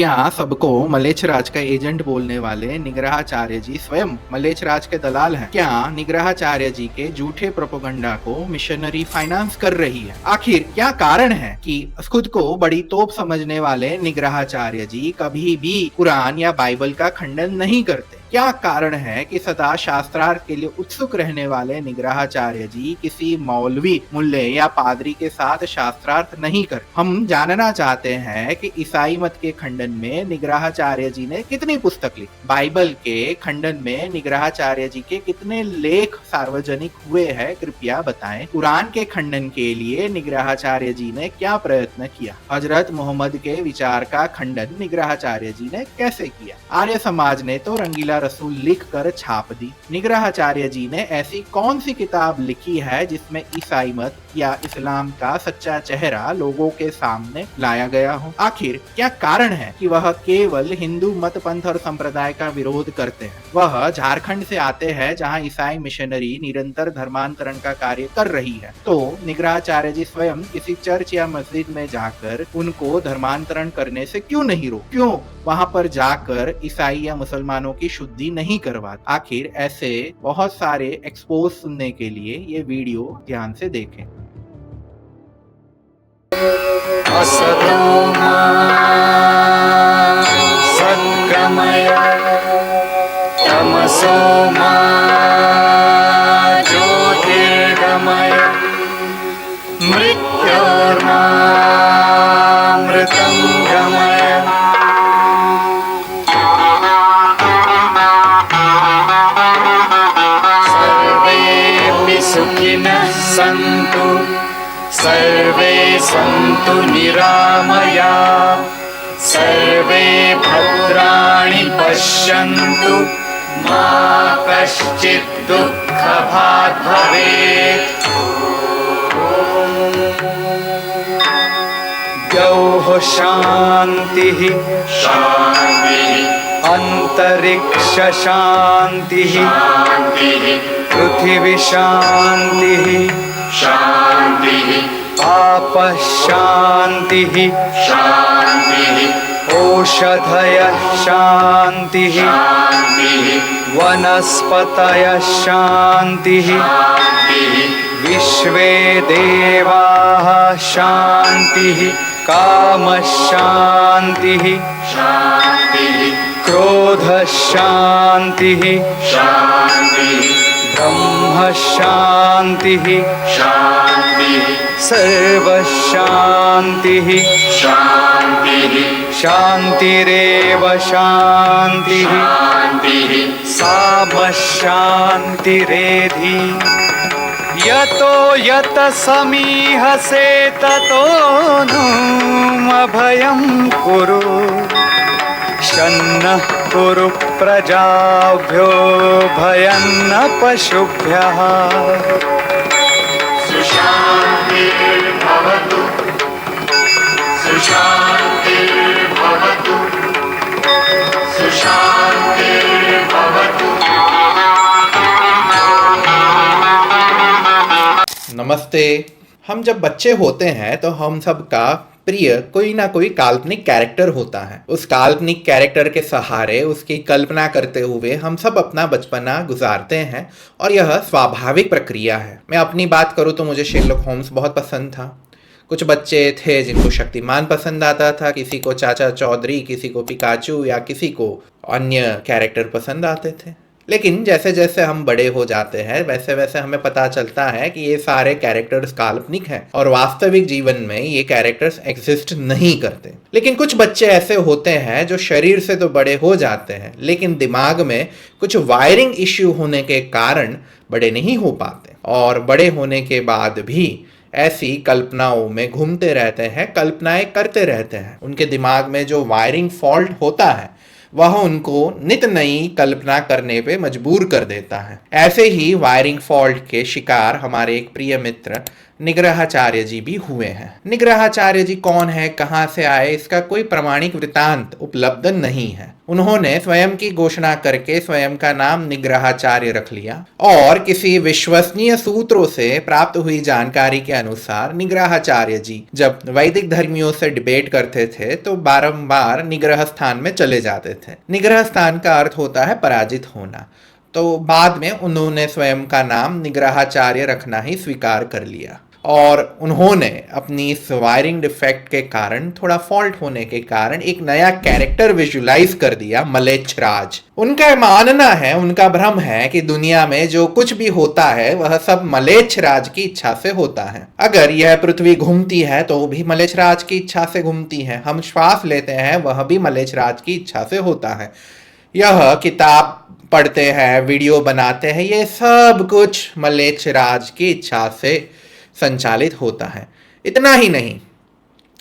क्या सबको मलेच्छराज का एजेंट बोलने वाले निग्रहाचार्य जी स्वयं मलेच्छराज के दलाल हैं? क्या निग्रहाचार्य जी के झूठे प्रोपेगेंडा को मिशनरी फाइनेंस कर रही है? आखिर क्या कारण है कि खुद को बड़ी तोप समझने वाले निग्रहाचार्य जी कभी भी कुरान या बाइबल का खंडन नहीं करते? क्या कारण है कि सदा शास्त्रार्थ के लिए उत्सुक रहने वाले निग्रहाचार्य जी किसी मौलवी, मुल्ले या पादरी के साथ शास्त्रार्थ नहीं करते? हम जानना चाहते हैं कि ईसाई मत के खंडन में निग्रहाचार्य जी ने कितनी पुस्तक लिखी, बाइबल के खंडन में निग्रहाचार्य जी के कितने लेख सार्वजनिक हुए हैं, कृपया बताएं। कुरान के खंडन के लिए निग्रहाचार्य जी ने क्या प्रयत्न किया? हजरत मोहम्मद के विचार का खंडन निग्रहाचार्य जी ने कैसे किया? आर्य समाज ने तो रंगीला रसूल लिख कर छाप दी। निग्रहाचार्य जी ने ऐसी कौन सी किताब लिखी है जिसमें ईसाई मत या इस्लाम का सच्चा चेहरा लोगों के सामने लाया गया हो? आखिर क्या कारण है कि वह केवल हिंदू मत, पंथ और संप्रदाय का विरोध करते हैं? वह झारखंड से आते हैं जहां ईसाई मिशनरी निरंतर धर्मांतरण का कार्य कर रही है, तो निग्रहाचार्य जी स्वयं किसी चर्च या मस्जिद में जाकर उनको धर्मांतरण करने से क्यों नहीं रोक? क्यों वहां पर जाकर ईसाई या मुसलमानों की शुद्धि नहीं करवाते? आखिर ऐसे बहुत सारे एक्सपोज सुनने के लिए ये वीडियो ध्यान से देखें। असतो मा सद्गमय तमसो मा ज्योतिर्गमय मृत्योर्मा मृतं गमय। सर्वेऽपि सुखिनः सन्तु सर्वे सन्तु निरामया सर्वे भद्राणि पश्यन्तु मा कश्चित् दुःखभाग् भवेत्। द्यौः शान्तिः अन्तरिक्ष शान्तिः पृथिवी शान्तिः आपः शान्तिः ओषधयः शान्तिः वनस्पतयः शान्तिः विश्वे देवाः शान्तिः कामः शान्तिः क्रोधः शान्तिः ब्रह्म शान्तिः सर्वः शान्तिः शान्तिरेव शान्तिः साम शान्तिरेधि। यतो यत समीहसे ततो नु अभयं कुरु शन्नः कुरु प्रजाभ्यो भयं न पशुभ्यः। सुशान्तिर्भवतु सुशान्तिर्भवतु सुशान्तिर्भवतु। नमस्ते। हम जब बच्चे होते हैं तो हम सबका प्रिय कोई ना कोई काल्पनिक कैरेक्टर होता है। उस काल्पनिक कैरेक्टर के सहारे उसकी कल्पना करते हुए हम सब अपना बचपना गुजारते हैं और यह स्वाभाविक प्रक्रिया है। मैं अपनी बात करूँ तो मुझे शेरलॉक होम्स बहुत पसंद था। कुछ बच्चे थे जिनको शक्तिमान पसंद आता था, किसी को चाचा चौधरी, किसी को पिकाचू या किसी को अन्य कैरेक्टर पसंद आते थे। लेकिन जैसे जैसे हम बड़े हो जाते हैं वैसे वैसे हमें पता चलता है कि ये सारे कैरेक्टर्स काल्पनिक हैं और वास्तविक जीवन में ये कैरेक्टर्स एग्जिस्ट नहीं करते। लेकिन कुछ बच्चे ऐसे होते हैं जो शरीर से तो बड़े हो जाते हैं लेकिन दिमाग में कुछ वायरिंग इश्यू होने के कारण बड़े नहीं हो पाते और बड़े होने के बाद भी ऐसी कल्पनाओं में घूमते रहते हैं, कल्पनाएं करते रहते हैं। उनके दिमाग में जो वायरिंग फॉल्ट होता है वह उनको नित नई कल्पना करने पे मजबूर कर देता है। ऐसे ही वायरिंग फॉल्ट के शिकार हमारे एक प्रिय मित्र निग्रहाचार्य जी भी हुए हैं। निग्रहाचार्य जी कौन है, कहाँ से आए, इसका कोई प्रमाणिक वृतांत उपलब्ध नहीं है। उन्होंने स्वयं की घोषणा करके स्वयं का नाम निग्रहाचार्य रख लिया और किसी विश्वसनीय सूत्रों से प्राप्त हुई जानकारी के अनुसार निग्रहाचार्य जी जब वैदिक धर्मियों से डिबेट करते थे तो बारंबार निग्रह स्थान में चले जाते थे। निग्रह स्थान का अर्थ होता है पराजित होना। तो बाद में उन्होंने स्वयं का नाम निग्रहाचार्य रखना ही स्वीकार कर लिया और उन्होंने अपनी इस वायरिंग डिफेक्ट के कारण, थोड़ा फॉल्ट होने के कारण, एक नया कैरेक्टर विजुलाइज कर दिया, मलेच्छराज। उनका मानना है, उनका भ्रम है कि दुनिया में जो कुछ भी होता है वह सब मलेच्छराज की इच्छा से होता है। अगर यह पृथ्वी घूमती है तो भी मलेच्छराज की इच्छा से घूमती है। हम श्वास लेते हैं वह भी मलेच्छराज की इच्छा से होता है। यह किताब पढ़ते हैं, वीडियो बनाते हैं, ये सब कुछ मलेच्छराज की इच्छा से संचालित होता है। इतना ही नहीं,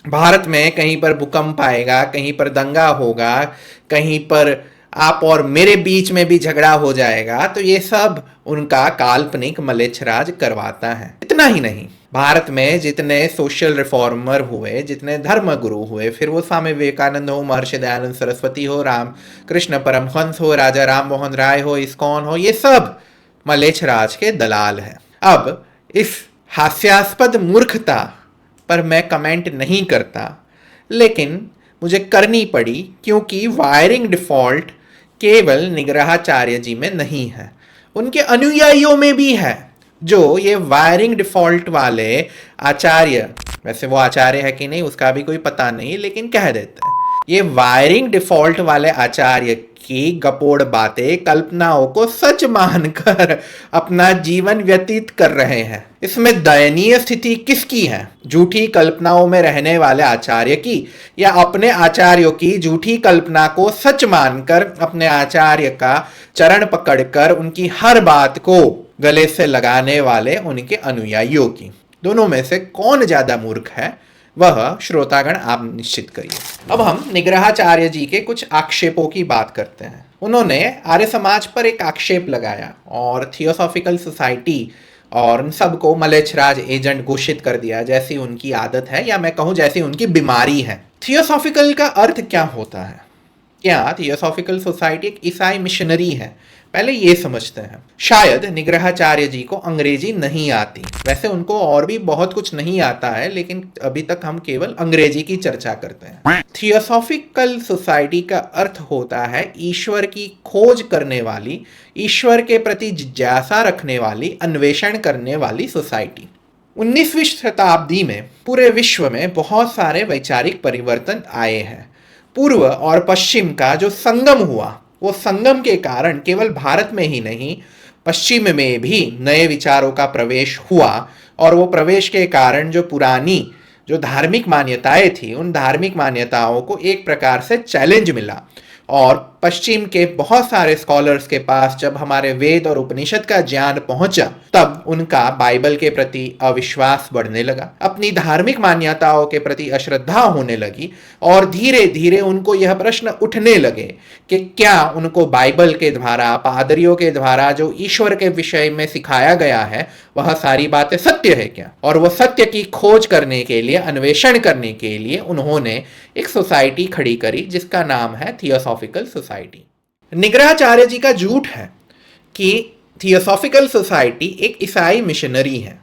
भारत में कहीं पर भूकंप आएगा, कहीं पर दंगा होगा, कहीं पर आप और मेरे बीच में भी झगड़ा हो जाएगा, तो ये सब उनका काल्पनिक मलेच्छराज करवाता है। इतना ही नहीं, भारत में जितने सोशल रिफॉर्मर हुए, जितने धर्म गुरु हुए, फिर वो स्वामी विवेकानंद हो, महर्षि दयानंद सरस्वती हो, राम कृष्ण परमहंस हो, राजा राम मोहन राय हो, इस्कॉन हो, ये सब मलेच्छराज के दलाल हैं। अब इस हास्यास्पद मूर्खता पर मैं कमेंट नहीं करता, लेकिन मुझे करनी पड़ी क्योंकि वायरिंग डिफॉल्ट केवल निग्रहाचार्य जी में नहीं है, उनके अनुयायियों में भी है। जो ये वायरिंग डिफॉल्ट वाले आचार्य, वैसे वो आचार्य है कि नहीं उसका भी कोई पता नहीं, लेकिन कह देते हैं, ये वायरिंग डिफॉल्ट वाले आचार्य की गपोड़ बातें, कल्पनाओं को सच मानकर अपना जीवन व्यतीत कर रहे हैं। इसमें दयनीय स्थिति किसकी है? झूठी कल्पनाओं में रहने वाले आचार्य की, या अपने आचार्यों की झूठी कल्पना को सच मानकर अपने आचार्य का चरण पकड़कर उनकी हर बात को गले से लगाने वाले उनके अनुयायियों की? दोनों में से कौन ज्यादा मूर्ख है वह श्रोतागण आप निश्चित करिए। अब हम निग्रहाचार्य जी के कुछ आक्षेपों की बात करते हैं। उन्होंने आर्य समाज पर एक आक्षेप लगाया और थियोसॉफिकल सोसाइटी और उन सबको मलेच्छराज एजेंट घोषित कर दिया, जैसी उनकी आदत है, या मैं कहूं जैसी उनकी बीमारी है। थियोसॉफिकल का अर्थ क्या होता है? क्या थियोसॉफिकल सोसाइटी एक ईसाई मिशनरी है? पहले ये समझते हैं। शायद निग्रहाचार्य जी को अंग्रेजी नहीं आती, वैसे उनको और भी बहुत कुछ नहीं आता है, लेकिन अभी तक हम केवल अंग्रेजी की चर्चा करते हैं। थियोसॉफिकल सोसाइटी का अर्थ होता है ईश्वर की खोज करने वाली, ईश्वर के प्रति जिज्ञासा रखने वाली, अन्वेषण करने वाली सोसाइटी। 19वीं शताब्दी में पूरे विश्व में बहुत सारे वैचारिक परिवर्तन आए हैं। पूर्व और पश्चिम का जो संगम हुआ, वो संगम के कारण केवल भारत में ही नहीं, पश्चिम में भी नए विचारों का प्रवेश हुआ, और वो प्रवेश के कारण जो पुरानी जो धार्मिक मान्यताएं थी, उन धार्मिक मान्यताओं को एक प्रकार से चैलेंज मिला। और पश्चिम के बहुत सारे स्कॉलर्स के पास जब हमारे वेद और उपनिषद का ज्ञान पहुंचा, तब उनका बाइबल के प्रति अविश्वास बढ़ने लगा, अपनी धार्मिक मान्यताओं के प्रति अश्रद्धा होने लगी, और धीरे धीरे उनको यह प्रश्न उठने लगे कि क्या उनको बाइबल के द्वारा, पादरियों के द्वारा जो ईश्वर के विषय में सिखाया गया है, वह सारी बातें सत्य है क्या? और वह सत्य की खोज करने के लिए, अन्वेषण करने के लिए उन्होंने एक सोसाइटी खड़ी करी जिसका नाम है थियोसॉफिकल सोसाइटी। निग्रहाचार्य जी का झूठ है कि थियोसॉफिकल सोसाइटी एक ईसाई मिशनरी है।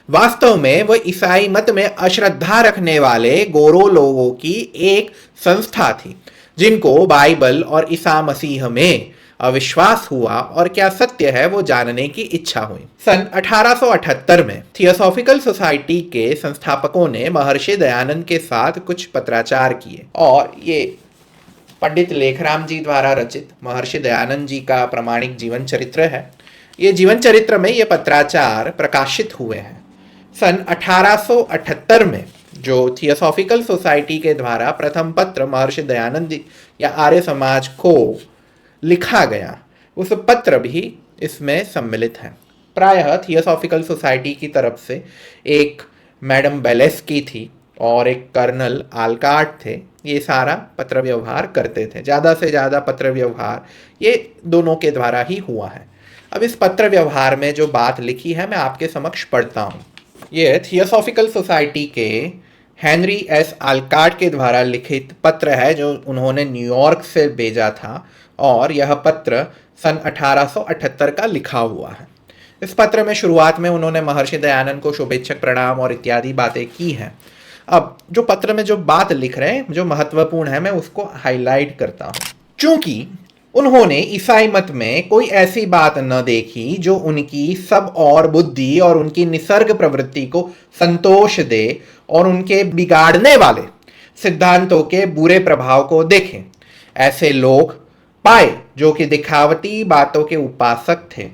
वास्तव में वह ईसाई मत में अश्रद्धा रखने वाले गोरो लोगों की एक संस्था थी, जिनको बाइबल और ईसा मसीह में अविश्वास हुआ और क्या सत्य है वो जानने की इच्छा हुई। सन 1878 में थियोसॉफिकल सोसाइटी के संस्थापकों ने महर्षि दयानंद के साथ कुछ पत्राचार किए, और ये पंडित लेखराम जी द्वारा रचित महर्षि दयानंद जी का प्रामाणिक जीवन चरित्र है। ये जीवन चरित्र में ये पत्राचार प्रकाशित हुए हैं। सन 1878 में जो थियोसॉफिकल सोसाइटी के द्वारा प्रथम पत्र महर्षि दयानंद या आर्य समाज को लिखा गया, उस पत्र भी इसमें सम्मिलित है। प्रायः थियोसॉफिकल सोसाइटी की तरफ से एक मैडम बेलेस्की थी और एक कर्नल आलकाट थे। ये सारा पत्र व्यवहार करते थे। ज़्यादा से ज़्यादा पत्र व्यवहार ये दोनों के द्वारा ही हुआ है। अब इस पत्र व्यवहार में जो बात लिखी है मैं आपके समक्ष पढ़ता हूँ। ये थियोसॉफिकल सोसाइटी के हेनरी एस आल्काट के द्वारा लिखित पत्र है जो उन्होंने न्यूयॉर्क से भेजा था, और यह पत्र सन 1878 का लिखा हुआ है। इस पत्र में शुरुआत में उन्होंने महर्षि दयानंद को शुभेच्छक प्रणाम और इत्यादि बातें की हैं। अब जो पत्र में जो बात लिख रहे हैं जो महत्वपूर्ण है, मैं उसको हाईलाइट करता हूँ। चूंकि उन्होंने ईसाई मत में कोई ऐसी बात न देखी जो उनकी सब और बुद्धि और उनकी निसर्ग प्रवृत्ति को संतोष दे और उनके बिगाड़ने वाले सिद्धांतों के बुरे प्रभाव को देखें। ऐसे लोग पाए जो कि दिखावटी बातों के उपासक थे,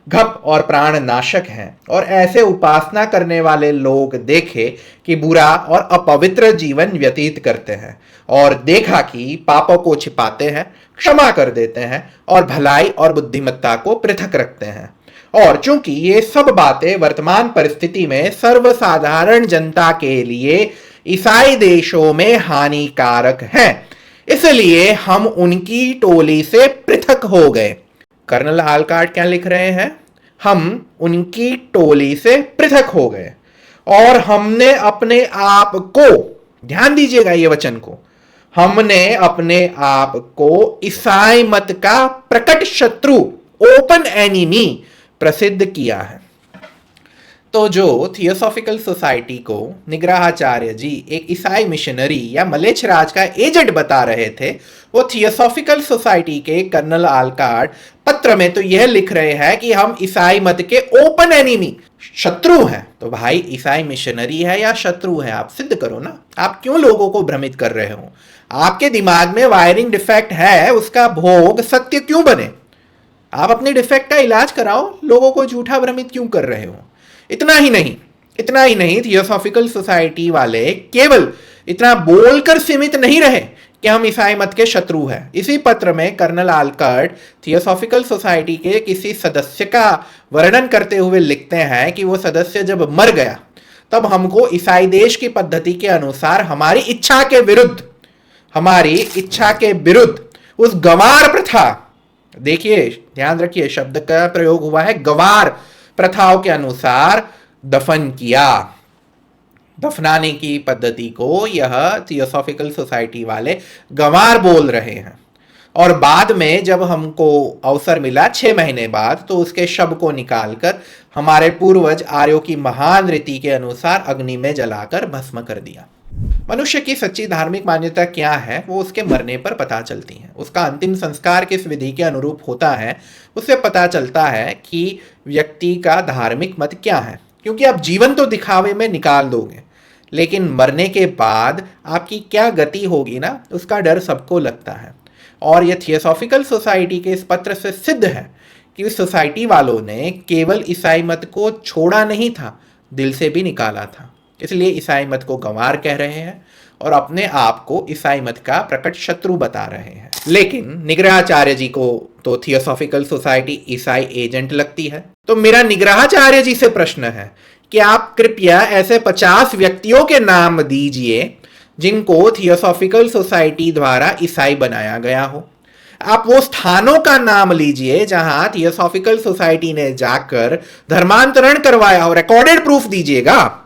घप और प्राण नाशक हैं, और ऐसे उपासना करने वाले लोग देखे कि बुरा और अपवित्र जीवन व्यतीत करते हैं, और देखा कि पापों को छिपाते हैं, क्षमा कर देते हैं और भलाई और बुद्धिमत्ता को पृथक रखते हैं। और चूंकि ये सब बातें वर्तमान परिस्थिति में सर्वसाधारण जनता के लिए ईसाई देशों में हानिकारक हैं, इसलिए हम उनकी टोली से पृथक हो गए। कर्नल आल्काट क्या लिख रहे हैं? हम उनकी टोली से पृथक हो गए और हमने अपने आप को, ध्यान दीजिएगा ये वचन को, हमने अपने आप को ईसाई मत का प्रकट शत्रु, ओपन एनिमी प्रसिद्ध किया है। तो जो थियोसॉफिकल सोसाइटी को निग्रहाचार्य जी एक ईसाई मिशनरी या मलेच्छ राज का एजेंट बता रहे थे, वो थियोसॉफिकल सोसाइटी के कर्नल आल्काट पत्र में तो यह लिख रहे हैं कि हम ईसाई मत के ओपन एनिमी, शत्रु हैं। तो भाई ईसाई मिशनरी है या शत्रु है, आप सिद्ध करो ना। आप क्यों लोगों को भ्रमित कर रहे हो? आपके दिमाग में वायरिंग डिफेक्ट है, उसका भोग सत्य क्यों बने? आप अपने डिफेक्ट का इलाज कराओ, लोगों को झूठा भ्रमित क्यों कर रहे हो? इतना ही नहीं, थियोसॉफिकल सोसाइटी वाले केवल इतना बोलकर सीमित नहीं रहे कि हम ईसाई मत के शत्रु हैं। इसी पत्र में कर्नल आल्काट थियोसॉफिकल सोसाइटी के किसी सदस्य का वर्णन करते हुए लिखते हैं कि वो सदस्य जब मर गया तब हमको ईसाई देश की पद्धति के अनुसार हमारी इच्छा के विरुद्ध उस गंवार प्रथा, देखिए ध्यान रखिए शब्द का प्रयोग हुआ है, गंवार प्रथाओं के अनुसार दफन किया। दफनाने की पद्धति को यह थियोसॉफिकल सोसाइटी वाले गंवार बोल रहे हैं। और बाद में जब हमको अवसर मिला 6 महीने बाद, तो उसके शव को निकालकर हमारे पूर्वज आर्यों की महान रीति के अनुसार अग्नि में जलाकर भस्म कर दिया। मनुष्य की सच्ची धार्मिक मान्यता क्या है वो उसके मरने पर पता चलती है। उसका अंतिम संस्कार किस विधि के अनुरूप होता है उससे पता चलता है कि व्यक्ति का धार्मिक मत क्या है। क्योंकि आप जीवन तो दिखावे में निकाल दोगे, लेकिन मरने के बाद आपकी क्या गति होगी ना, उसका डर सबको लगता है। और यह थियोसॉफिकल सोसाइटी के इस पत्र से सिद्ध है कि उस सोसाइटी वालों ने केवल ईसाई मत को छोड़ा नहीं था, दिल से भी निकाला था। इसलिए ईसाई मत को गंवार कह रहे हैं और अपने आप को ईसाई मत का प्रकट शत्रु बता रहे हैं। लेकिन निग्रहाचार्य जी को तो थियोसॉफिकल सोसाइटी ईसाई एजेंट लगती है। तो मेरा निग्रहाचार्य जी से प्रश्न है कि आप कृपया ऐसे 50 व्यक्तियों के नाम दीजिए जिनको थियोसॉफिकल सोसाइटी द्वारा ईसाई बनाया गया हो। आप वो स्थानों का नाम लीजिए जहां थियोसॉफिकल सोसाइटी ने जाकर धर्मांतरण करवाया हो, रिकॉर्डेड प्रूफ दीजिएगा।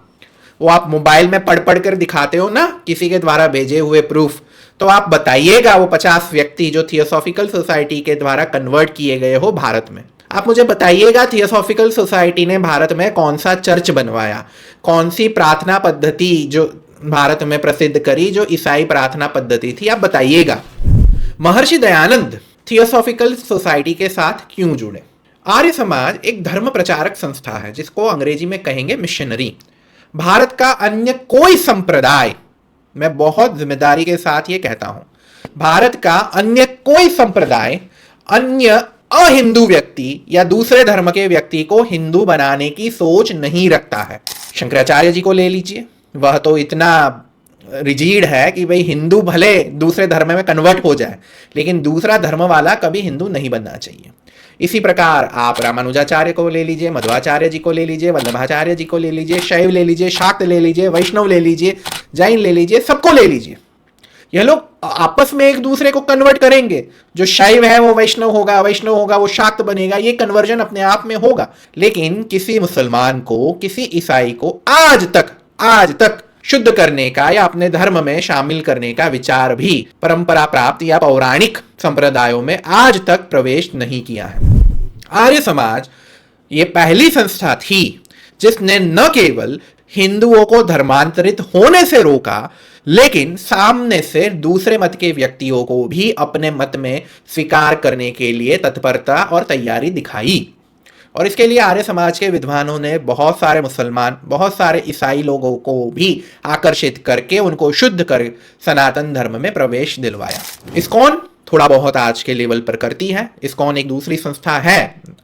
वो आप मोबाइल में पढ़ कर दिखाते हो ना किसी के द्वारा भेजे हुए प्रूफ, तो आप बताइएगा वो 50 व्यक्ति जो थियोसॉफिकल सोसाइटी के द्वारा कन्वर्ट किए गए हो भारत में, आप मुझे बताइएगा थियोसॉफिकल सोसाइटी ने भारत में कौन सा चर्च बनवाया, कौन सी प्रार्थना पद्धति जो भारत में प्रसिद्ध करी जो ईसाई प्रार्थना पद्धति थी, आप बताइएगा। महर्षि दयानंद थियोसॉफिकल सोसाइटी के साथ क्यों जुड़े? आर्य समाज एक धर्म प्रचारक संस्था है जिसको अंग्रेजी में कहेंगे मिशनरी। भारत का अन्य कोई संप्रदाय, मैं बहुत जिम्मेदारी के साथ ये कहता हूं, भारत का अन्य कोई संप्रदाय अन्य अहिंदू व्यक्ति या दूसरे धर्म के व्यक्ति को हिंदू बनाने की सोच नहीं रखता है। शंकराचार्य जी को ले लीजिए, वह तो इतना रिजिड है कि भाई हिंदू भले दूसरे धर्म में कन्वर्ट हो जाए लेकिन दूसरा धर्म वाला कभी हिंदू नहीं बनना चाहिए। इसी प्रकार आप रामानुजाचार्य को ले लीजिए, मध्वाचार्य जी को ले लीजिए, वल्लभाचार्य जी को ले लीजिए, शैव ले लीजिए, शाक्त ले लीजिए, वैष्णव ले लीजिए, जैन ले लीजिए, सबको ले लीजिए। यह लोग आपस में एक दूसरे को कन्वर्ट करेंगे। जो शैव है वो वैष्णव होगा, वैष्णव होगा वो शाक्त बनेगा, ये कन्वर्जन अपने आप में होगा। लेकिन किसी मुसलमान को, किसी ईसाई को आज तक शुद्ध करने का या अपने धर्म में शामिल करने का विचार भी परंपरा प्राप्त या पौराणिक संप्रदायों में आज तक प्रवेश नहीं किया है। आर्य समाज ये पहली संस्था थी जिसने न केवल हिंदुओं को धर्मांतरित होने से रोका, लेकिन सामने से दूसरे मत के व्यक्तियों को भी अपने मत में स्वीकार करने के लिए तत्परता और तैयारी दिखाई। और इसके लिए आर्य समाज के विद्वानों ने बहुत सारे मुसलमान, बहुत सारे ईसाई लोगों को भी आकर्षित करके उनको शुद्ध कर सनातन धर्म में प्रवेश दिलवाया। इस्कॉन थोड़ा बहुत आज के लेवल पर करती है। इस्कॉन एक दूसरी संस्था है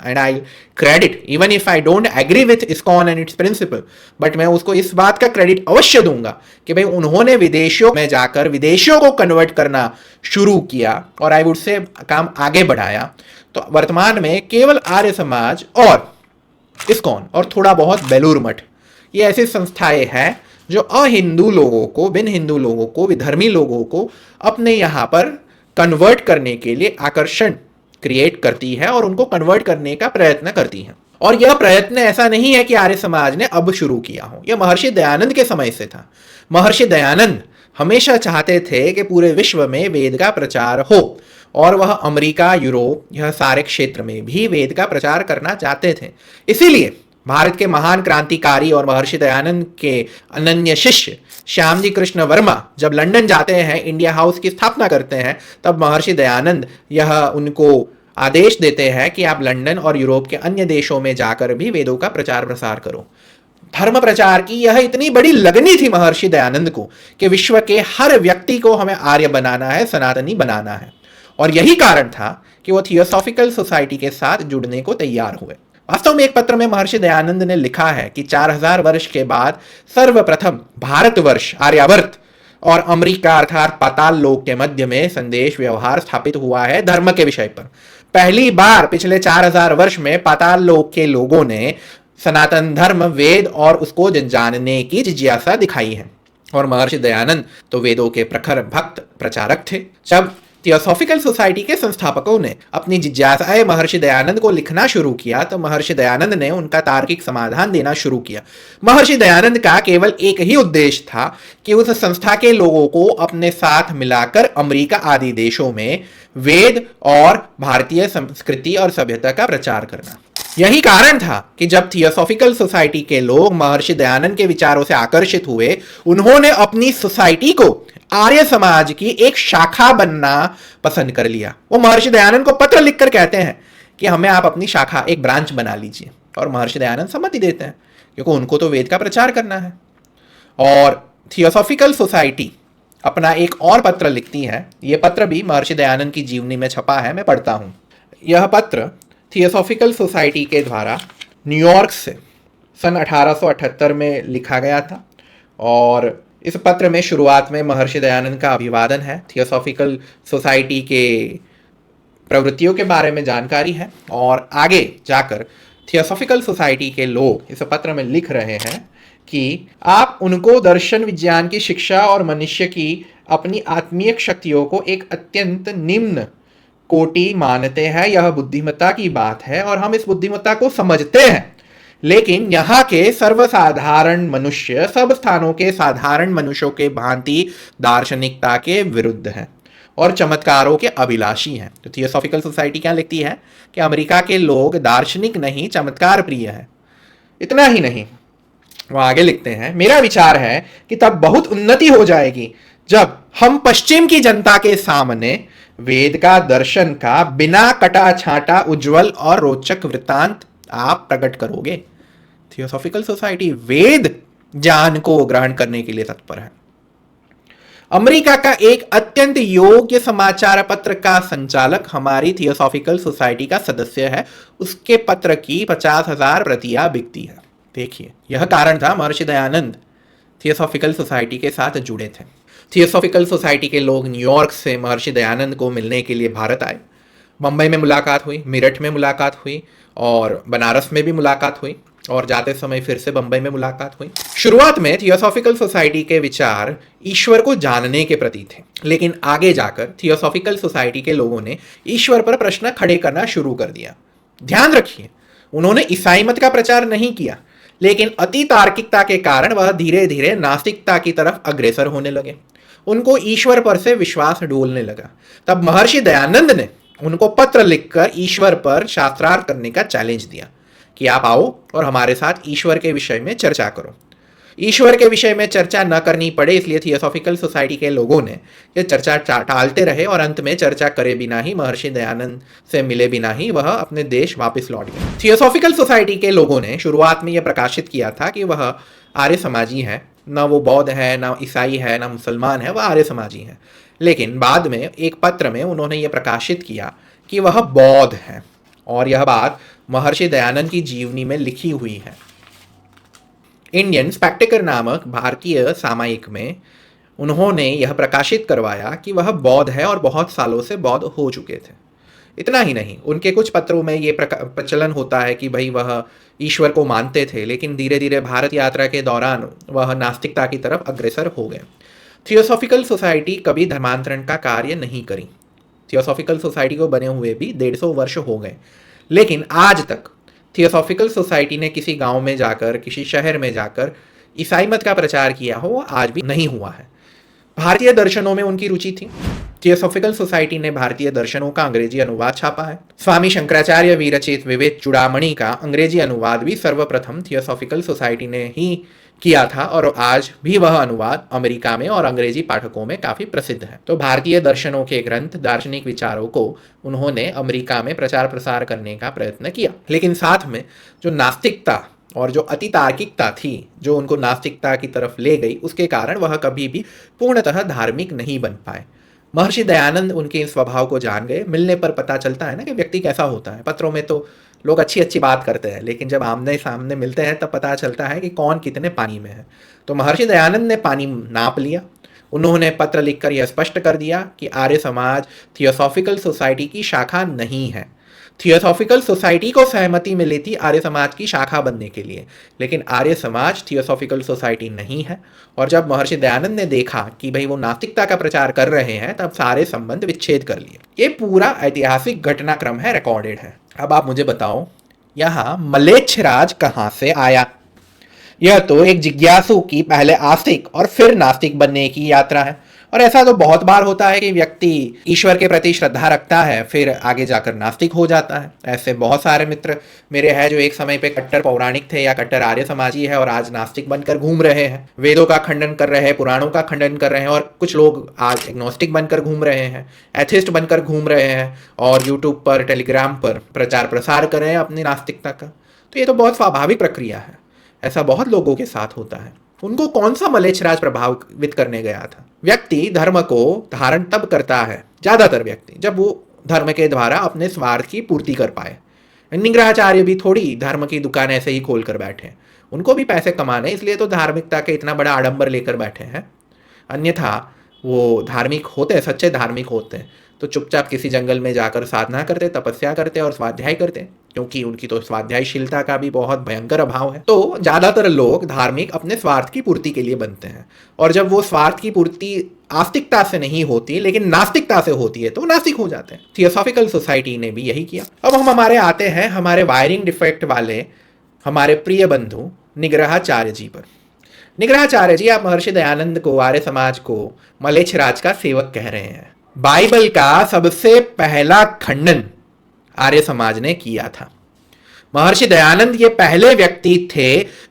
and I credit even if I don't agree with ISKCON and its principle, but मैं उसको इस बात का क्रेडिट अवश्य दूंगा कि भाई उन्होंने विदेशों में जाकर विदेशियों को कन्वर्ट करना शुरू किया और आई वुड से काम आगे बढ़ाया। तो वर्तमान में केवल आर्य समाज और इस्कॉन और थोड़ा बहुत बेलूर मठ ये ऐसी संस्थाएं हैं जो अहिंदू लोगों को, बिन हिंदू लोगों को, विधर्मी लोगों को अपने यहाँ पर कन्वर्ट करने के लिए आकर्षण क्रिएट करती है और उनको कन्वर्ट करने का प्रयत्न करती है। और यह प्रयत्न ऐसा नहीं है कि आर्य समाज ने अब शुरू किया हो, यह महर्षि दयानंद के समय से था। महर्षि दयानंद हमेशा चाहते थे कि पूरे विश्व में वेद का प्रचार हो और वह अमेरिका, यूरोप, यह सारे क्षेत्र में भी वेद का प्रचार करना चाहते थे। इसीलिए भारत के महान क्रांतिकारी और महर्षि दयानंद के अनन्य शिष्य श्यामजी कृष्ण वर्मा जब लंदन जाते हैं, इंडिया हाउस की स्थापना करते हैं, तब महर्षि दयानंद यह उनको आदेश देते हैं कि आप लंदन और यूरोप के अन्य देशों में जाकर भी वेदों का प्रचार प्रसार करो। धर्म प्रचार की यह इतनी बड़ी लगनी थी महर्षि दयानंद को कि विश्व के हर व्यक्ति को हमें आर्य बनाना है, सनातनी बनाना है। और यही कारण था कि वो थियोसॉफिकल सोसाइटी के साथ जुड़ने को तैयार हुए। वास्तव में एक पत्र में महर्षि दयानंद ने लिखा है कि 4000 वर्ष के बाद सर्वप्रथम भारतवर्ष, आर्यावर्त और अमेरिका अर्थात पाताल लोक के मध्य में संदेश व्यवहार स्थापित हुआ है धर्म के विषय पर। पहली बार पिछले 4000 वर्ष में पाताल लोक के लोगों ने सनातन धर्म, वेद और उसको जानने की जिज्ञासा दिखाई है। और महर्षि दयानंद तो वेदों के प्रखर भक्त प्रचारक थे। जब थियोसॉफिकल सोसाइटी के संस्थापकों ने अपनी जिज्ञासाएं महर्षि दयानंद को लिखना शुरू किया तो महर्षि दयानंद ने उनका तार्किक समाधान देना शुरू किया। महर्षि दयानंद का केवल एक ही उद्देश्य था कि उस संस्था के लोगों को अपने साथ मिलाकर अमेरिका आदि देशों में वेद और भारतीय संस्कृति और सभ्यता का प्रचार करना। यही कारण था कि जब थियोसॉफिकल सोसाइटी के लोग महर्षि दयानंद के विचारों से आकर्षित हुए, उन्होंने अपनी सोसाइटी को आर्य समाज की एक शाखा बनना पसंद कर लिया। वो महर्षि दयानंद को पत्र लिखकर कहते हैं कि हमें आप अपनी शाखा, एक ब्रांच बना लीजिए। और महर्षि दयानंद सम्मति देते हैं क्योंकि उनको तो वेद का प्रचार करना है। और थियोसॉफिकल सोसाइटी अपना एक और पत्र लिखती है। यह पत्र भी महर्षि दयानंद की जीवनी में छपा है, मैं पढ़ता हूं। यह पत्र थियोसॉफिकल सोसाइटी के द्वारा न्यूयॉर्क से सन 1878 में लिखा गया था। और इस पत्र में शुरुआत में महर्षि दयानंद का अभिवादन है, थियोसॉफिकल सोसाइटी के प्रवृत्तियों के बारे में जानकारी है। और आगे जाकर थियोसॉफिकल सोसाइटी के लोग इस पत्र में लिख रहे हैं कि आप उनको दर्शन विज्ञान की शिक्षा और मनुष्य की अपनी आत्मीय शक्तियों को एक अत्यंत निम्न कोटि मानते हैं। यह बुद्धिमत्ता की बात है और हम इस बुद्धिमत्ता को समझते हैं, लेकिन यहाँ के सर्वसाधारण मनुष्य सब स्थानों के साधारण मनुष्यों के भांति दार्शनिकता के विरुद्ध हैं और चमत्कारों के अभिलाषी हैं। तो थियोसॉफिकल सोसाइटी क्या लिखती है कि अमेरिका के लोग दार्शनिक नहीं, चमत्कार प्रिय है। इतना ही नहीं, वो आगे लिखते हैं, मेरा विचार है कि तब बहुत उन्नति हो जाएगी जब हम पश्चिम की जनता के सामने वेद का, दर्शन का बिना कटा छाटा उज्जवल और रोचक वृत्तांत आप प्रकट करोगे। थियोसॉफिकल सोसाइटी वेद ज्ञान को ग्रहण करने के लिए तत्पर है। अमेरिका का एक अत्यंत योग्य समाचार पत्र का संचालक हमारी थियोसॉफिकल सोसाइटी का सदस्य है। उसके पत्र की 50,000 प्रतियां बिकती है। देखिए, यह कारण था महर्षि दयानंद थियोसॉफिकल सोसाइटी के साथ जुड़े थे। थियोसॉफिकल सोसाइटी के लोग न्यूयॉर्क से महर्षि दयानंद को मिलने के लिए भारत आए। मुंबई में मुलाकात हुई, मेरठ में मुलाकात हुई और बनारस में भी मुलाकात हुई और जाते समय फिर से बंबई में मुलाकात हुई। शुरुआत में थियोसॉफिकल सोसाइटी के विचार ईश्वर को जानने के प्रति थे, लेकिन आगे जाकर थियोसॉफिकल सोसाइटी के लोगों ने ईश्वर पर प्रश्न खड़े करना शुरू कर दिया। ध्यान रखिए, उन्होंने ईसाई मत का प्रचार नहीं किया, लेकिन अति तार्किकता के कारण वह धीरे धीरे नास्तिकता की तरफ अग्रसर होने लगे। उनको ईश्वर पर से विश्वास डोलने लगा। तब महर्षि दयानंद ने उनको पत्र लिखकर ईश्वर पर शास्त्रार्थ करने का चैलेंज दिया कि आप आओ और हमारे साथ ईश्वर के विषय में चर्चा करो। ईश्वर के विषय में चर्चा न करनी पड़े इसलिए थियोसॉफिकल सोसाइटी के लोगों ने ये चर्चा टालते रहे और अंत में चर्चा करे बिना ही, महर्षि दयानंद से मिले बिना ही वह अपने देश वापस लौट गए। थियोसॉफिकल सोसाइटी के लोगों ने शुरुआत में यह प्रकाशित किया था कि वह आर्य समाजी है, न वो बौद्ध है, न ईसाई है, न मुसलमान है, वह आर्य समाजी है। लेकिन बाद में एक पत्र में उन्होंने ये प्रकाशित किया कि वह बौद्ध है और यह बात महर्षि दयानंद की जीवनी में लिखी हुई है। इंडियन स्पेक्टेकर नामक भारतीय सामयिक में उन्होंने यह प्रकाशित करवाया कि वह बौद्ध है और बहुत सालों से बौद्ध हो चुके थे। इतना ही नहीं, उनके कुछ पत्रों में ये प्रचलन होता है कि भाई वह ईश्वर को मानते थे, लेकिन धीरे धीरे भारत यात्रा के दौरान वह नास्तिकता की तरफ अग्रसर हो गए। थियोसॉफिकल सोसाइटी कभी धर्मांतरण का कार्य नहीं करी। थियोसॉफिकल सोसाइटी को बने हुए भी 150 वर्ष हो गए, लेकिन आज तक थियोसॉफिकल सोसाइटी ने किसी गांव में जाकर, किसी शहर में जाकर ईसाई मत का प्रचार किया हो, वो आज भी नहीं हुआ है। भारतीय दर्शनों में उनकी रुचि थी। थियोसॉफिकल सोसाइटी ने भारतीय दर्शनों का अंग्रेजी अनुवाद छापा है। स्वामी शंकराचार्य विरचित विवेक चूड़ामणि का अंग्रेजी अनुवाद भी सर्वप्रथम थियोसॉफिकल सोसाइटी ने ही किया था और आज भी वह अनुवाद अमेरिका में और अंग्रेजी पाठकों में काफी प्रसिद्ध है। तो भारतीय दर्शनों के ग्रंथ, दार्शनिक विचारों को उन्होंने अमेरिका में प्रचार प्रसार करने का प्रयत्न किया, लेकिन साथ में जो नास्तिकता और जो अति तार्किकता थी जो उनको नास्तिकता की तरफ ले गई, उसके कारण वह कभी भी पूर्णतः धार्मिक नहीं बन पाए। महर्षि दयानंद उनके इस स्वभाव को जान गए। मिलने पर पता चलता है ना कि व्यक्ति कैसा होता है। पत्रों में तो लोग अच्छी अच्छी बात करते हैं, लेकिन जब आमने सामने मिलते हैं तब पता चलता है कि कौन कितने पानी में है। तो महर्षि दयानंद ने पानी नाप लिया। उन्होंने पत्र लिखकर यह स्पष्ट कर दिया कि आर्य समाज थियोसॉफिकल सोसाइटी की शाखा नहीं है। थियोसॉफिकल सोसाइटी को सहमति मिली थी आर्य समाज की शाखा बनने के लिए, लेकिन आर्य समाज थियोसॉफिकल सोसाइटी नहीं है। और जब महर्षि दयानंद ने देखा कि भाई वो नास्तिकता का प्रचार कर रहे हैं, तब सारे संबंध विच्छेद कर लिए। ये पूरा ऐतिहासिक घटनाक्रम है, रिकॉर्डेड है। अब आप मुझे बताओ, यहाँ म्लेच्छराज कहाँ से आया? यह तो एक जिज्ञासु की पहले आस्तिक और फिर नास्तिक बनने की यात्रा है। और ऐसा तो बहुत बार होता है कि व्यक्ति ईश्वर के प्रति श्रद्धा रखता है, फिर आगे जाकर नास्तिक हो जाता है। ऐसे बहुत सारे मित्र मेरे हैं जो एक समय पे कट्टर पौराणिक थे या कट्टर आर्य समाजी है और आज नास्तिक बनकर घूम रहे हैं, वेदों का खंडन कर रहे हैं, पुराणों का खंडन कर रहे हैं। और कुछ लोग आज एग्नोस्टिक बनकर घूम रहे हैं, एथिस्ट बनकर घूम रहे हैं और यूट्यूब पर, टेलीग्राम पर प्रचार प्रसार कर रहे हैं अपनी नास्तिकता का। तो ये तो बहुत स्वाभाविक प्रक्रिया है, ऐसा बहुत लोगों के साथ होता है। उनको कौन सा म्लेच्छराज प्रभावित करने गया था? व्यक्ति धर्म को धारण तब करता है, ज्यादातर व्यक्ति, जब वो धर्म के द्वारा अपने स्वार्थ की पूर्ति कर पाए। निग्रहाचार्य भी थोड़ी धर्म की दुकान ऐसे ही खोल कर बैठे, उनको भी पैसे कमाने, इसलिए तो धार्मिकता के इतना बड़ा आडंबर लेकर बैठे हैं। अन्यथा वो धार्मिक होते, सच्चे धार्मिक होते तो चुपचाप किसी जंगल में जाकर साधना करते, तपस्या करते और स्वाध्याय करते, क्योंकि उनकी तो स्वाध्यायशीलता का भी बहुत भयंकर अभाव है। तो ज्यादातर लोग धार्मिक अपने स्वार्थ की पूर्ति के लिए बनते हैं, और जब वो स्वार्थ की पूर्ति आस्तिकता से नहीं होती लेकिन नास्तिकता से होती है तो नास्तिक हो जाते हैं। थियोसॉफिकल सोसाइटी ने भी यही किया। अब हम हमारे आते हैं हमारे वायरिंग डिफेक्ट वाले हमारे प्रिय बंधु निग्रहाचार्य जी पर। निग्रहाचार्य जी, आप महर्षि दयानंद को, आर्य समाज को म्लेच्छराज का सेवक कह रहे हैं। बाइबल का सबसे पहला खंडन आर्य समाज ने किया था। महर्षि दयानंद ये पहले व्यक्ति थे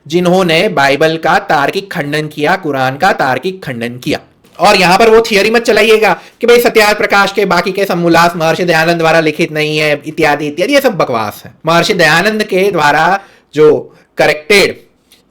जिन्होंने बाइबल का तार्किक खंडन किया, कुरान का तार्किक खंडन किया। और यहां पर वो थियरी मत चलाइएगा कि भाई सत्यार्थ प्रकाश के बाकी के समूलास महर्षि दयानंद द्वारा लिखित नहीं है, इत्यादि इत्यादि, ये सब बकवास है। महर्षि दयानंद के द्वारा जो करेक्टेड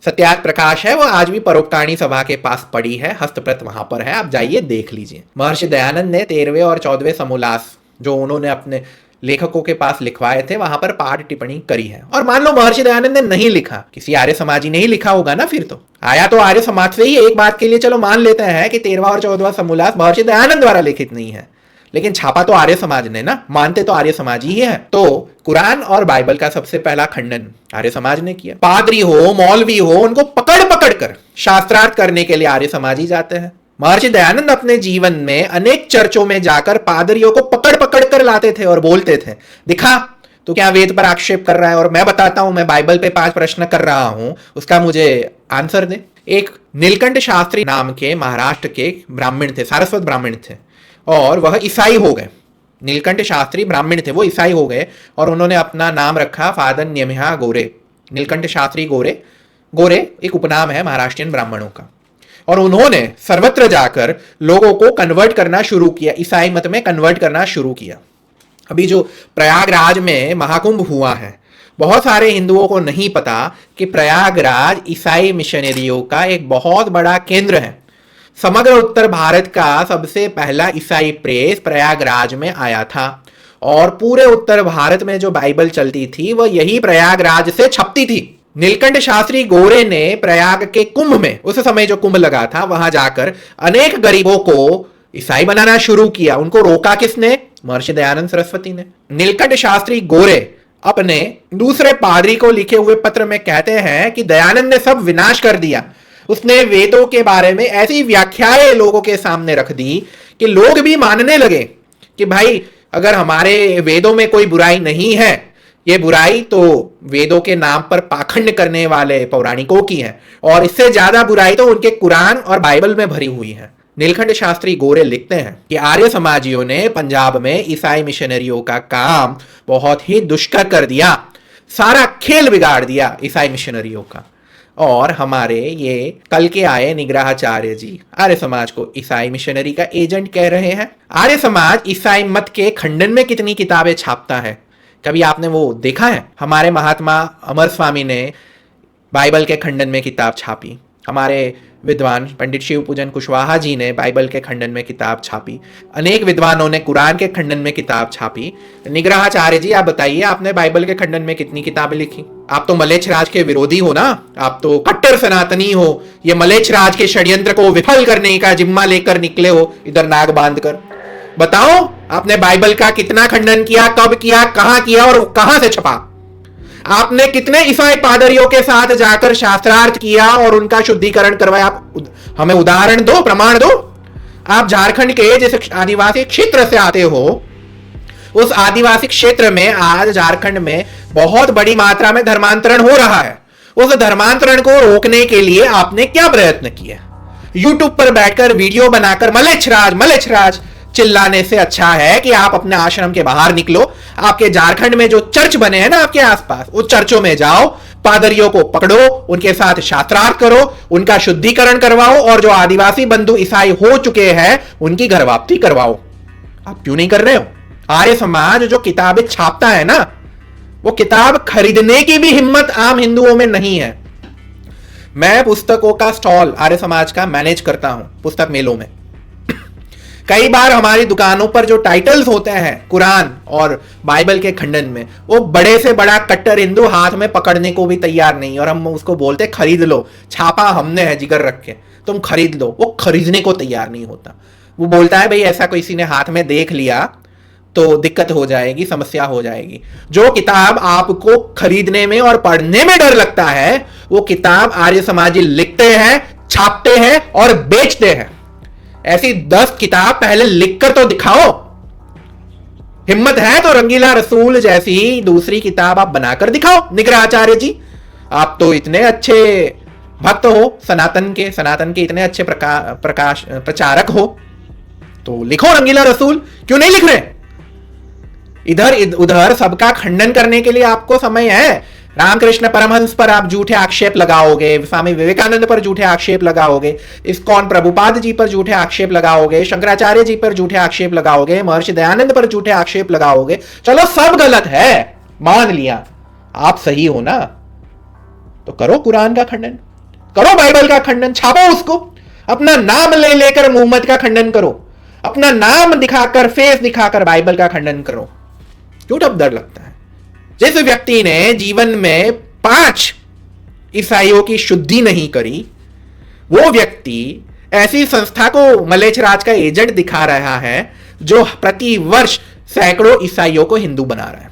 सत्यार्थ प्रकाश है वो आज भी परोक्तानी सभा के पास पड़ी है, हस्तप्रत वहां पर है, आप जाइए देख लीजिए। महर्षि दयानंद ने 13वें और 14वें समूलास जो उन्होंने अपने लेखकों के पास लिखवाए थे वहां पर पाठ टिप्पणी करी है। और मान लो महर्षि दयानंद ने नहीं लिखा, किसी आर्य समाजी ने ही लिखा होगा ना, फिर तो आया तो आर्य समाज से ही। एक बात के लिए चलो मान लेते हैं कि 13वां और 14वां समूलास महर्षि दयानंद द्वारा लिखित नहीं है, लेकिन छापा तो आर्य समाज ने ना, मानते तो आर्य समाज ही है। तो कुरान और बाइबल का सबसे पहला खंडन आर्य समाज ने किया। पादरी हो, मौलवी हो, उनको पकड़ पकड़ कर शास्त्रार्थ करने के लिए आर्य समाजी जाते हैं। महर्षि दयानंद अपने जीवन में अनेक चर्चों में जाकर पादरियों को पकड़ पकड़ कर लाते थे और बोलते थे, दिखा तो क्या वेद पर आक्षेप कर रहा है? और मैं बताता हूं, मैं बाइबल पे 5 प्रश्न कर रहा हूं, उसका मुझे आंसर दे। एक नीलकंठ शास्त्री नाम के महाराष्ट्र के ब्राह्मण थे, सारस्वत ब्राह्मण थे, और वह ईसाई हो गए। नीलकंठ शास्त्री ब्राह्मण थे, वो ईसाई हो गए और उन्होंने अपना नाम रखा फादर न्यमिहा गोरे। नीलकंठ शास्त्री गोरे, गोरे एक उपनाम है महाराष्ट्रियन ब्राह्मणों का। और उन्होंने सर्वत्र जाकर लोगों को कन्वर्ट करना शुरू किया, ईसाई मत में कन्वर्ट करना शुरू किया। अभी जो प्रयागराज में महाकुंभ हुआ है, बहुत सारे हिंदुओं को नहीं पता कि प्रयागराज ईसाई मिशनरियों का एक बहुत बड़ा केंद्र है। समग्र उत्तर भारत का सबसे पहला ईसाई प्रेस प्रयागराज में आया था और पूरे उत्तर भारत में जो बाइबल चलती थी वह यही प्रयागराज से छपती थी। नीलकंठ शास्त्री गोरे ने प्रयाग के कुंभ में, उस समय जो कुंभ लगा था, वहां जाकर अनेक गरीबों को ईसाई बनाना शुरू किया। उनको रोका किसने? महर्षि दयानंद सरस्वती ने। नीलकंठ शास्त्री गोरे अपने दूसरे पादरी को लिखे हुए पत्र में कहते हैं कि दयानंद ने सब विनाश कर दिया। उसने वेदों के बारे में ऐसी व्याख्याएं लोगों के सामने रख दी कि लोग भी मानने लगे कि भाई अगर हमारे वेदों में कोई बुराई नहीं है, ये बुराई तो वेदों के नाम पर पाखंड करने वाले पौराणिकों की है, और इससे ज्यादा बुराई तो उनके कुरान और बाइबल में भरी हुई है। नीलकंठ शास्त्री गोरे लिखते हैं कि आर्य समाजियों ने पंजाब में ईसाई मिशनरियों का काम बहुत ही दुष्कर कर दिया, सारा खेल बिगाड़ दिया ईसाई मिशनरियों का। और हमारे ये कल के आए निग्रहाचार्य जी आर्य समाज को ईसाई मिशनरी का एजेंट कह रहे हैं। आर्य समाज ईसाई मत के खंडन में कितनी किताबें छापता है, कभी आपने वो देखा है? हमारे महात्मा अमर स्वामी ने बाइबल के खंडन में किताब छापी, हमारे विद्वान पंडित शिव पूजन कुशवाहा जी ने बाइबल के खंडन में किताब छापी, अनेक विद्वानों ने कुरान के खंडन में किताब छापी। निग्रहाचार्य जी आप बताइए, आपने बाइबल के खंडन में कितनी किताबें लिखी? आप तो मलेच्छ राज के विरोधी हो ना, आप तो कट्टर सनातनी हो, ये मलेच्छ राज के षड्यंत्र को विफल करने का जिम्मा लेकर निकले हो इधर नाग बांध कर। बताओ आपने बाइबल का कितना खंडन किया, कब किया, कहां किया और कहां से छपा? आपने कितने ईसाई पादरियों के साथ जाकर शास्त्रार्थ किया और उनका शुद्धिकरण करवाया? आप हमें उदाहरण दो, प्रमाण दो। आप झारखंड के जिस आदिवासी क्षेत्र से आते हो, उस आदिवासी क्षेत्र में आज झारखंड में बहुत बड़ी मात्रा में धर्मांतरण हो रहा है। उस धर्मांतरण को रोकने के लिए आपने क्या प्रयत्न किया? यूट्यूब पर बैठकर वीडियो बनाकर मलेच्छ राज चिल्लाने से अच्छा है कि आप अपने आश्रम के बाहर निकलो। आपके झारखंड में जो चर्च बने हैं ना आपके आसपास, उस चर्चों में जाओ, पादरियों को पकड़ो, उनके साथ शास्त्रार्थ करो, उनका शुद्धिकरण करवाओ और जो आदिवासी बंधु ईसाई हो चुके हैं उनकी घर वापसी करवाओ। आप क्यों नहीं कर रहे हो? आर्य समाज जो किताबें छापता है ना, वो किताब खरीदने की भी हिम्मत आम हिंदुओं में नहीं है। मैं पुस्तकों का स्टॉल आर्य समाज का मैनेज करता हूं पुस्तक मेलों में। कई बार हमारी दुकानों पर जो टाइटल्स होते हैं कुरान और बाइबल के खंडन में, वो बड़े से बड़ा कट्टर हिंदू हाथ में पकड़ने को भी तैयार नहीं, और हम उसको बोलते खरीद लो, छापा हमने है जिगर रख के, तुम खरीद लो। वो खरीदने को तैयार नहीं होता। वो बोलता है भाई ऐसा किसी ने हाथ में देख लिया तो दिक्कत हो जाएगी, समस्या हो जाएगी। जो किताब आपको खरीदने में और पढ़ने में डर लगता है, वो किताब आर्य समाजी लिखते हैं, छापते हैं और बेचते हैं। ऐसी 10 किताब पहले लिखकर तो दिखाओ। हिम्मत है तो रंगीला रसूल जैसी दूसरी किताब आप बनाकर दिखाओ। निग्रहाचार्य जी आप तो इतने अच्छे भक्त हो, सनातन के इतने अच्छे प्रचारक हो, तो लिखो रंगीला रसूल। क्यों नहीं लिख रहे? इधर उधर सबका खंडन करने के लिए आपको समय है। रामकृष्ण परमहंस पर आप झूठे आक्षेप लगाओगे, स्वामी विवेकानंद पर झूठे आक्षेप लगाओगे, इस्कॉन प्रभुपाद जी पर झूठे आक्षेप लगाओगे, शंकराचार्य जी पर झूठे आक्षेप लगाओगे, महर्षि दयानंद पर झूठे आक्षेप लगाओगे। चलो सब गलत है, मान लिया, आप सही हो ना, तो करो कुरान का खंडन, करो बाइबल का खंडन, छापो उसको। अपना नाम ले लेकर मोहम्मद का खंडन करो, अपना नाम दिखाकर, फेस दिखाकर बाइबल का खंडन करो। क्यों डर लगता है? जिस व्यक्ति ने जीवन में 5 ईसाइयों की शुद्धि नहीं करी, वो व्यक्ति ऐसी संस्था को मलेच्छ राज का एजेंट दिखा रहा है जो प्रति वर्ष सैकड़ों ईसाइयों को हिंदू बना रहा है।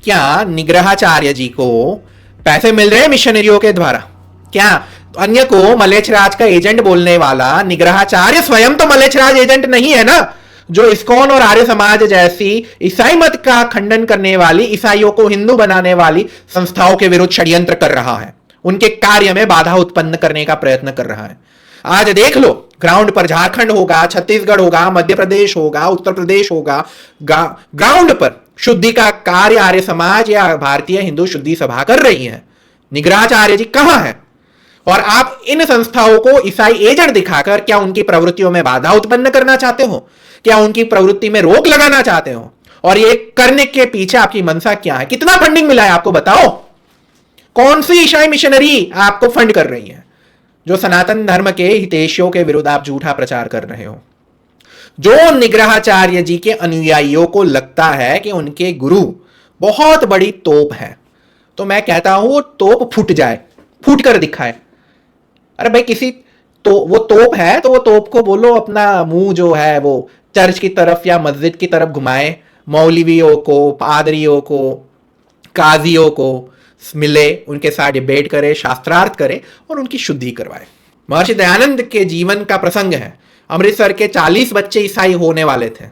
क्या निग्रहाचार्य जी को पैसे मिल रहे हैं मिशनरियों के द्वारा? क्या अन्य को मलेच्छ राज का एजेंट बोलने वाला निग्रहाचार्य स्वयं तो मलेच्छ राज एजेंट नहीं है ना, जो इस्कॉन और आर्य समाज जैसी ईसाई मत का खंडन करने वाली, ईसाइयों को हिंदू बनाने वाली संस्थाओं के विरुद्ध षड्यंत्र कर रहा है, उनके कार्य में बाधा उत्पन्न करने का प्रयत्न कर रहा है। आज देख लो, ग्राउंड पर झारखंड होगा, छत्तीसगढ़ होगा, मध्य प्रदेश होगा, उत्तर प्रदेश होगा, ग्राउंड पर शुद्धि का कार्य आर्य समाज या भारतीय हिंदू शुद्धि सभा कर रही है। निग्रहाचार्य जी कहां है? और आप इन संस्थाओं को ईसाई एजेंट दिखाकर क्या उनकी प्रवृत्तियों में बाधा उत्पन्न करना चाहते हो? क्या उनकी प्रवृत्ति में रोक लगाना चाहते हो? और ये करने के पीछे आपकी मंशा क्या है? कितना फंडिंग मिला है आपको बताओ? कौन सी ईसाई मिशनरी आपको फंड कर रही है? जो सनातन धर्म के हितैषियों के विरुद्ध आप झूठा प्रचार कर रहे हो। जो निग्रहाचार्य जी के अनुयायियों को लगता है कि उनके गुरु बहुत बड़ी तोप है, तो मैं कहता हूं वो तोप फूट जाए, फूट कर दिखाए। अरे भाई, किसी तो वो तोप है तो वो तोप को बोलो अपना मुंह जो है वो चर्च की तरफ या मस्जिद की तरफ घुमाए, मौलवियों को, पादरियों को, काजियों को मिले, उनके साथ डिबेट करे, शास्त्रार्थ करे और उनकी शुद्धि करवाए। महर्षि दयानंद के जीवन का प्रसंग है। अमृतसर के 40 बच्चे ईसाई होने वाले थे।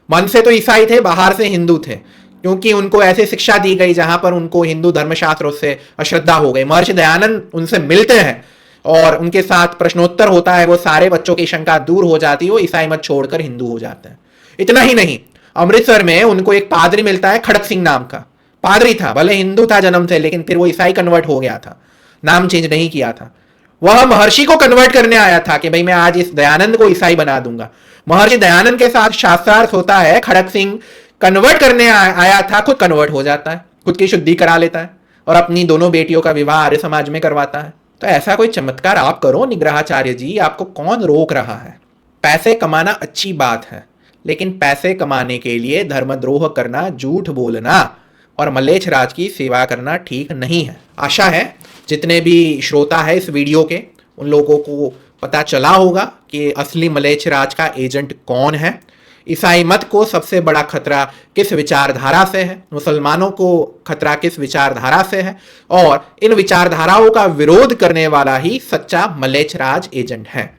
मन से तो ईसाई थे, बाहर से हिंदू थे, क्योंकि उनको ऐसी शिक्षा दी गई जहां पर उनको हिंदू धर्मशास्त्रों से अश्रद्धा हो गई। महर्षि दयानंद उनसे मिलते हैं और उनके साथ प्रश्नोत्तर होता है, वो सारे बच्चों की शंका दूर हो जाती है, वो ईसाई मत छोड़कर हिंदू हो जाते हैं। इतना ही नहीं, अमृतसर में उनको एक पादरी मिलता है, खड़क सिंह नाम का पादरी था, भले हिंदू था जन्म से, लेकिन फिर वो ईसाई कन्वर्ट हो गया था, नाम चेंज नहीं किया था। वह महर्षि को कन्वर्ट करने आया था कि भाई मैं आज इस दयानंद को ईसाई बना दूंगा। महर्षि दयानंद के साथ शास्त्रार्थ होता है, खड़क सिंह कन्वर्ट करने आया था, खुद कन्वर्ट हो जाता है, खुद की शुद्धि करा लेता है और अपनी दोनों बेटियों का विवाह आर्य समाज में करवाता है। तो ऐसा कोई चमत्कार आप करो निग्रहाचार्य जी, आपको कौन रोक रहा है? पैसे कमाना अच्छी बात है, लेकिन पैसे कमाने के लिए धर्मद्रोह करना, झूठ बोलना और मलेच्छ राज की सेवा करना ठीक नहीं है। आशा है जितने भी श्रोता है इस वीडियो के, उन लोगों को पता चला होगा कि असली मलेच्छ राज का एजेंट कौन है। ईसाई मत को सबसे बड़ा खतरा किस विचारधारा से है, मुसलमानों को खतरा किस विचारधारा से है, और इन विचारधाराओं का विरोध करने वाला ही सच्चा मलेच्छ राज एजेंट है।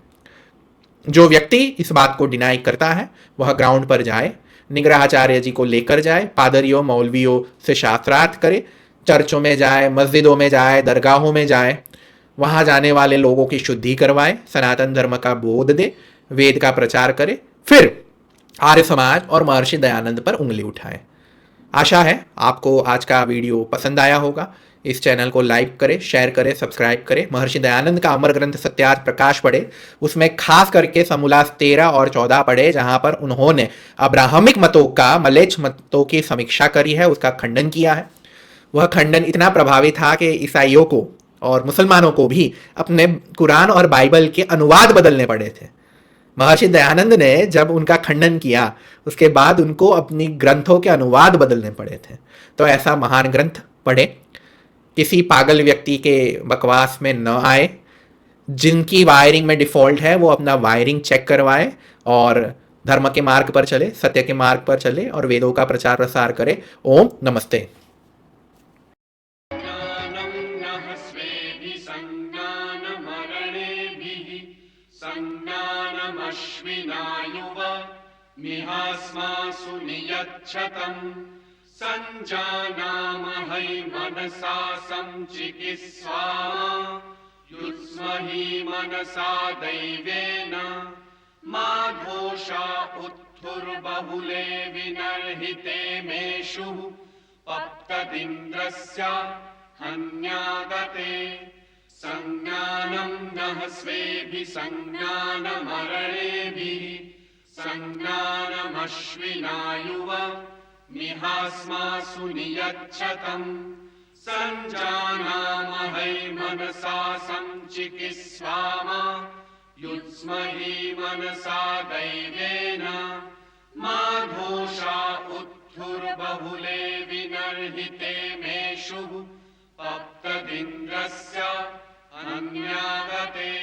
जो व्यक्ति इस बात को डिनाई करता है वह ग्राउंड पर जाए, निग्रहाचार्य जी को लेकर जाए, पादरियों मौलवियों से शास्त्रार्थ करे, चर्चों में जाए, मस्जिदों में जाए, दरगाहों में जाए, वहां जाने वाले लोगों की शुद्धि करवाए, सनातन धर्म का बोध दे, वेद का प्रचार करे, फिर आर्य समाज और महर्षि दयानंद पर उंगली उठाए। आशा है आपको आज का वीडियो पसंद आया होगा। इस चैनल को लाइक करें, शेयर करें, सब्सक्राइब करें। महर्षि दयानंद का अमर ग्रंथ सत्यार्थ प्रकाश पढ़े, उसमें खास करके समूलास 13 और 14 पढ़े, जहां पर उन्होंने अब्राहमिक मतों का, मलेच्छ मतों की समीक्षा करी है, उसका खंडन किया है। वह खंडन इतना प्रभावी था कि ईसाइयों को और मुसलमानों को भी अपने कुरान और बाइबल के अनुवाद बदलने पड़े थे। महर्षि दयानंद ने जब उनका खंडन किया, उसके बाद उनको अपनी ग्रंथों के अनुवाद बदलने पड़े थे। तो ऐसा महान ग्रंथ पढ़े, किसी पागल व्यक्ति के बकवास में न आए। जिनकी वायरिंग में डिफॉल्ट है वो अपना वायरिंग चेक करवाए और धर्म के मार्ग पर चले, सत्य के मार्ग पर चले और वेदों का प्रचार प्रसार करे। ओम नमस्ते। मिहास्मासु नियच्छतम् सञ्जानामहै मनसा संचिकित्सामा युत्स्महि मनसा दैवेन मा घोषा उत्थुर्बहुले विनर्हिते मेषु पप्तदिन्द्रस्य हन्यागते संज्ञानं नः स्वेभिः संज्ञानमरणेभिः संज्ञानमश्विनायुव मिहास्मासु नियच्छतम् सञ्जानामहै मनसा संचिकित्सामा युत्स्महि मनसा दैवेन मा घोषा उत्थुर्बहुले विनर्हिते मेषु पप्तदिन्द्रस्य अन्यागते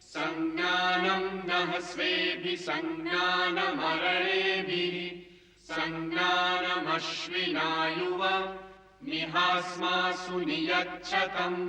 संज्ञानं नः स्वेभिः संज्ञानमरणेभिः संज्ञानमश्विनायुव मिहास्मासु नियच्छतम्